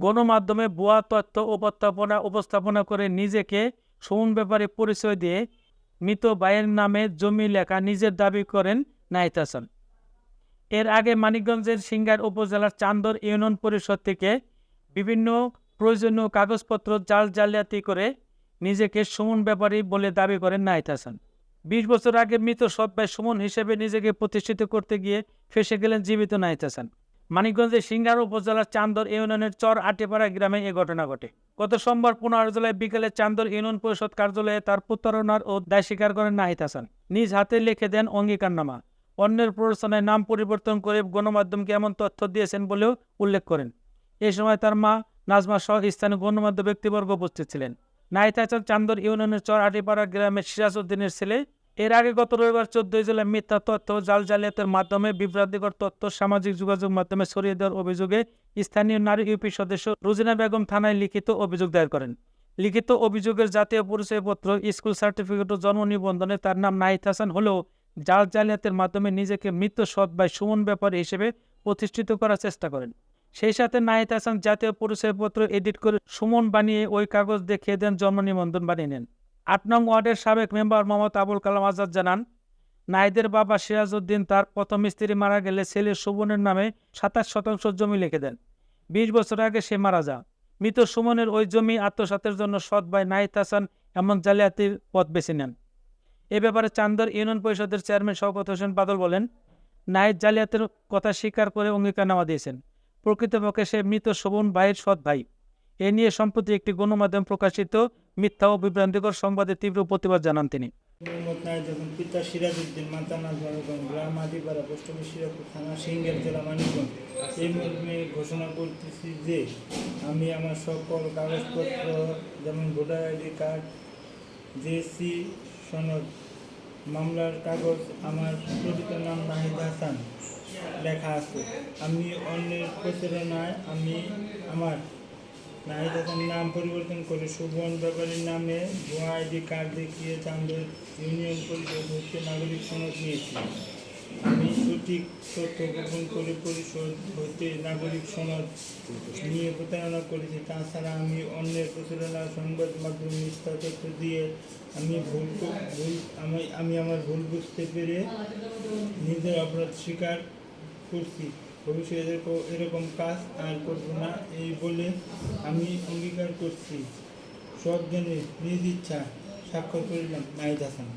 গণমাধ্যমে ভুয়া তথ্য উপস্থাপনা করে নিজেকে সুমন ব্যাপারী পরিচয় দিয়ে মৃত ভাইয়ের নামে জমি লেখা নিজের দাবি করেন নাহিদ হাসান। এর আগে মানিকগঞ্জের সিংগাইর উপজেলার চান্দর ইউনিয়ন পরিষদ থেকে বিভিন্ন প্রয়োজনীয় কাগজপত্র জালিয়াতি করে নিজেকে সুমন ব্যাপারী বলে দাবি করেন নাহিদ হাসান। ২০ বছর আগে মৃত সৎ ভাই সুমন হিসেবে নিজেকে প্রতিষ্ঠিত করতে গিয়ে ফেঁসে গেলেন জীবিত নাহিদ হাসান। মানিকগঞ্জের সিংগাইর উপজেলার চান্দর ইউনিয়নের চর আটিপাড়া গ্রামে এ ঘটনা ঘটে। গত সোমবার ১৫ জুলাই বিকেলে চান্দর ইউনিয়ন পরিষদ কার্যালয়ে তার প্রতারণার ও দায় স্বীকার করেন নাহিদ হাসান। নিজ হাতে লিখে দেন অঙ্গীকারনামা। অন্যের প্ররোচনায় নাম পরিবর্তন করে গণমাধ্যমকে এমন তথ্য দিয়েছেন বলেও উল্লেখ করেন। এ সময় তার মা নাজমা সহ স্থানীয় গণ্যমান্য ব্যক্তিবর্গ উপস্থিত ছিলেন। নাহিদ হাসান চান্দর ইউনিয়নের চর আটিপাড়া গ্রামের সিরাজ উদ্দিনের ছেলে। এর আগে গত রবিবার ১৪ জুলাই মিথ্যা তথ্য জালিয়াতের মাধ্যমে বিভ্রান্তিকর তথ্য সামাজিক যোগাযোগ মাধ্যমে ছড়িয়ে দেওয়ার অভিযোগে স্থানীয় নারী ইউপি সদস্য রোজিনা বেগম থানায় লিখিত অভিযোগ দায়ের করেন। লিখিত অভিযোগের জাতীয় পরিচয়পত্র, স্কুল সার্টিফিকেট ও জন্ম নিবন্ধনে তার নাম নাহিদ হাসান হলেও জালিয়াতের মাধ্যমে নিজেকে মৃত সৎ ভাই সুমন ব্যাপারী হিসেবে প্রতিষ্ঠিত করার চেষ্টা করেন। সেই সাথে নাহিদ হাসান জাতীয় পরিচয়পত্র এডিট করে সুমন বানিয়ে ওই কাগজ দেখিয়ে দেন জন্ম নিবন্ধন বানিয়ে নেন। ৮ নং ওয়ার্ডের সাবেক মেম্বার মোহাম্মদ আবুল কালাম আজাদ জানান, নাহিদের বাবা সিরাজ উদ্দিন তার প্রথম স্ত্রী মারা গেলে ছেলে সুমনের নামে ২৭% জমি লিখে দেন। ২০ বছর আগে সে মারা যায়। মৃত সুমনের ওই জমি আত্মসাতের জন্য সৎ ভাই নাহিদ হাসান এমন জালিয়াতির পথ বেছে নেন। এ ব্যাপারে চান্দর ইউনিয়ন পরিষদের চেয়ারম্যান শওকত হোসেন বাদল বলেন, নাহিদ জালিয়াতের কথা স্বীকার করে অঙ্গীকারনামা দিয়েছেন। প্রকৃতপক্ষে সে মৃত সুমন ভাইয়ের সৎ ভাই। এ নিয়ে সম্প্রতি একটি গণমাধ্যম প্রকাশিত মিথ্যা ও বিভ্রান্তিকর সংবাদে তীব্র প্রতিবাদ জানান তিনি। পিতা সিরাজ উদ্দিন, মাতা নাজমা বেগম, গ্রাম আদিপাড়া, পোস্ট অফিস সিরাজপুর, থানা সিংগাইর, জেলা মানিকগঞ্জ। এই মর্মে ঘোষণা করতেছি যে আমি আমার সকল কাগজপত্র যেমন ভোটার আইডি কার্ড, জিএসসি সনদ, মামলার কাগজ আমার প্রকৃত নাম নাহিদ হাসান লেখা আছে। আমি অন্যের প্রচারণায় আমার নাহিদ হাসান নাম পরিবর্তন করে সুমন ব্যাপারীর নামে ভুয়া আইডি কার্ড দেখিয়ে চান্দর ইউনিয়ন পরিষদ হতে নাগরিক সনদ নিয়েছি। আমি সঠিক তথ্য গোপন করে পরিষদ হতে নাগরিক সনদ নিয়ে প্রতারণা করেছি। তাছাড়া আমি অন্যের প্রচারণা সংবাদ মাধ্যমে মিথ্যা তথ্য দিয়ে আমি আমার ভুল বুঝতে পেরে নিজের অপরাধ স্বীকার করছি। ভবিষ্যতে এরকম কাজ আর করব না এই বলে আমি অঙ্গীকার করছি। সজ্ঞানে নিজ ইচ্ছা স্বাক্ষর করিলাম নাহিদ হাসান।